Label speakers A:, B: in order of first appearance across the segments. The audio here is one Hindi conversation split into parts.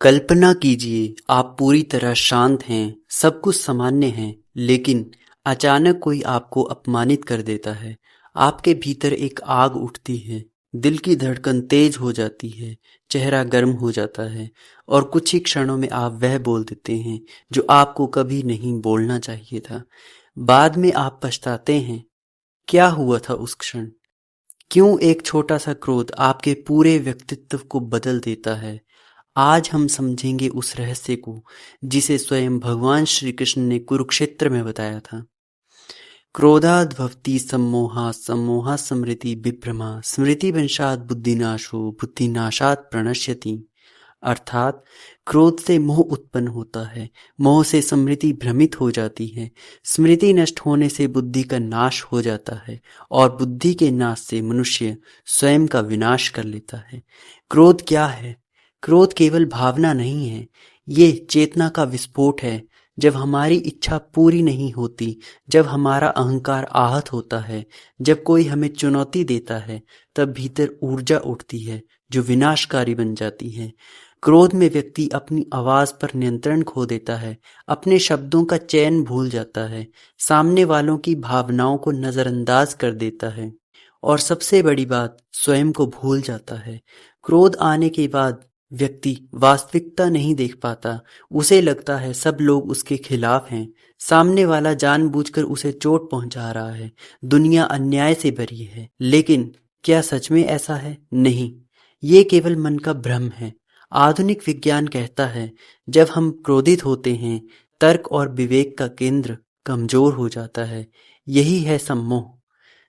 A: कल्पना कीजिए आप पूरी तरह शांत हैं, सब कुछ सामान्य है, लेकिन अचानक कोई आपको अपमानित कर देता है। आपके भीतर एक आग उठती है, दिल की धड़कन तेज हो जाती है, चेहरा गर्म हो जाता है और कुछ ही क्षणों में आप वह बोल देते हैं जो आपको कभी नहीं बोलना चाहिए था। बाद में आप पछताते हैं, क्या हुआ था उस क्षण? क्यों एक छोटा सा क्रोध आपके पूरे व्यक्तित्व को बदल देता है? आज हम समझेंगे उस रहस्य को जिसे स्वयं भगवान श्री कृष्ण ने कुरुक्षेत्र में बताया था। क्रोधाद् भवति सम्मोहा सम्मोहा स्मृति विभ्रमा स्मृति वंशात् बुद्धिनाशो बुद्धिनाशात् प्रणश्यति। अर्थात क्रोध से मोह उत्पन्न होता है, मोह से स्मृति भ्रमित हो जाती है, स्मृति नष्ट होने से बुद्धि का नाश हो जाता है और बुद्धि के नाश से मनुष्य स्वयं का विनाश कर लेता है। क्रोध क्या है? क्रोध केवल भावना नहीं है, ये चेतना का विस्फोट है। जब हमारी इच्छा पूरी नहीं होती, जब हमारा अहंकार आहत होता है, जब कोई हमें चुनौती देता है, तब भीतर ऊर्जा उठती है जो विनाशकारी बन जाती है। क्रोध में व्यक्ति अपनी आवाज पर नियंत्रण खो देता है, अपने शब्दों का चयन भूल जाता है, सामने वालों की भावनाओं को नजरअंदाज कर देता है और सबसे बड़ी बात, स्वयं को भूल जाता है। क्रोध आने के बाद व्यक्ति वास्तविकता नहीं देख पाता, उसे लगता है सब लोग उसके खिलाफ हैं, सामने वाला जानबूझकर उसे चोट पहुंचा रहा है, दुनिया अन्याय से भरी है। लेकिन क्या सच में ऐसा है? नहीं, ये केवल मन का भ्रम है। आधुनिक विज्ञान कहता है जब हम क्रोधित होते हैं, तर्क और विवेक का केंद्र कमजोर हो जाता है। यही है सम्मोह,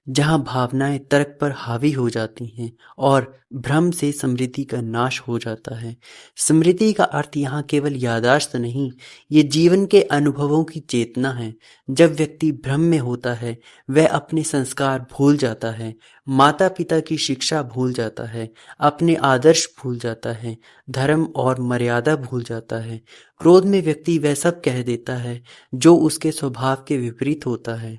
A: जहाँ भावनाएं तर्क पर हावी हो जाती हैं और भ्रम से स्मृति का नाश हो जाता है। स्मृति का अर्थ यहाँ केवल याददाश्त नहीं, ये जीवन के अनुभवों की चेतना है। जब व्यक्ति भ्रम में होता है, वह अपने संस्कार भूल जाता है, माता पिता की शिक्षा भूल जाता है, अपने आदर्श भूल जाता है, धर्म और मर्यादा भूल जाता है। क्रोध में व्यक्ति वह सब कह देता है जो उसके स्वभाव के विपरीत होता है।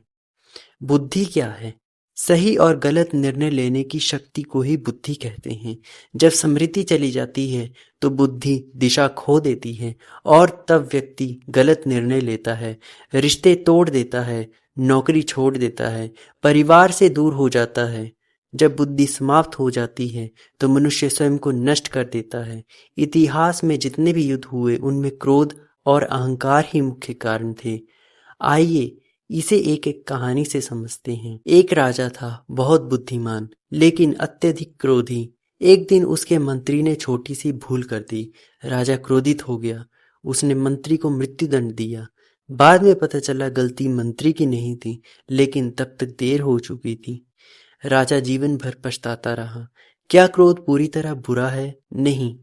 A: बुद्धि क्या है? सही और गलत निर्णय लेने की शक्ति को ही बुद्धि कहते हैं। जब स्मृति चली जाती है तो बुद्धि दिशा खो देती है और तब व्यक्ति गलत निर्णय लेता है, रिश्ते तोड़ देता है, नौकरी छोड़ देता है, परिवार से दूर हो जाता है। जब बुद्धि समाप्त हो जाती है तो मनुष्य स्वयं को नष्ट कर देता है। इतिहास में जितने भी युद्ध हुए उनमें क्रोध और अहंकार ही मुख्य कारण थे। आइए इसे एक एक कहानी से समझते हैं। एक राजा था, बहुत बुद्धिमान लेकिन अत्यधिक क्रोधी। एक दिन उसके मंत्री ने छोटी सी भूल कर दी। राजा क्रोधित हो गया, उसने मंत्री को मृत्युदंड दिया। बाद में पता चला गलती मंत्री की नहीं थी, लेकिन तब तक देर हो चुकी थी। राजा जीवन भर पछताता रहा। क्या क्रोध पूरी तरह बुरा है? नहीं।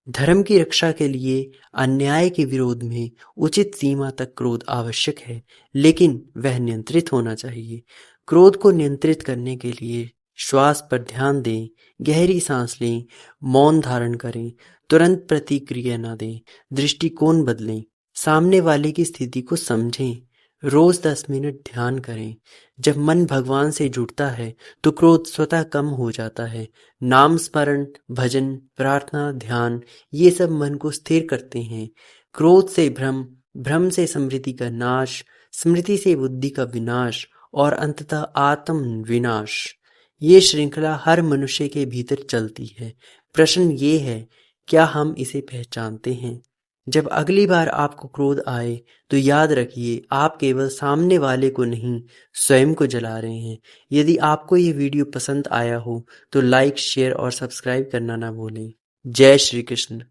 A: धर्म की रक्षा के लिए अन्याय के विरोध में उचित सीमा तक क्रोध आवश्यक है, लेकिन वह नियंत्रित होना चाहिए। क्रोध को नियंत्रित करने के लिए श्वास पर ध्यान दें, गहरी सांस लें, मौन धारण करें, तुरंत प्रतिक्रिया न दें, दृष्टिकोण बदलें, सामने वाले की स्थिति को समझें, रोज 10 मिनट ध्यान करें। जब मन भगवान से जुड़ता है तो क्रोध स्वतः कम हो जाता है। नाम स्मरण, भजन, प्रार्थना, ध्यान ये सब मन को स्थिर करते हैं। क्रोध से भ्रम, भ्रम से स्मृति का नाश, स्मृति से बुद्धि का विनाश और अंततः आत्म विनाश। ये श्रृंखला हर मनुष्य के भीतर चलती है। प्रश्न ये है, क्या हम इसे पहचानते हैं? जब अगली बार आपको क्रोध आए तो याद रखिए, आप केवल सामने वाले को नहीं, स्वयं को जला रहे हैं। यदि आपको ये वीडियो पसंद आया हो तो लाइक, शेयर और सब्सक्राइब करना ना भूलें। जय श्री कृष्ण।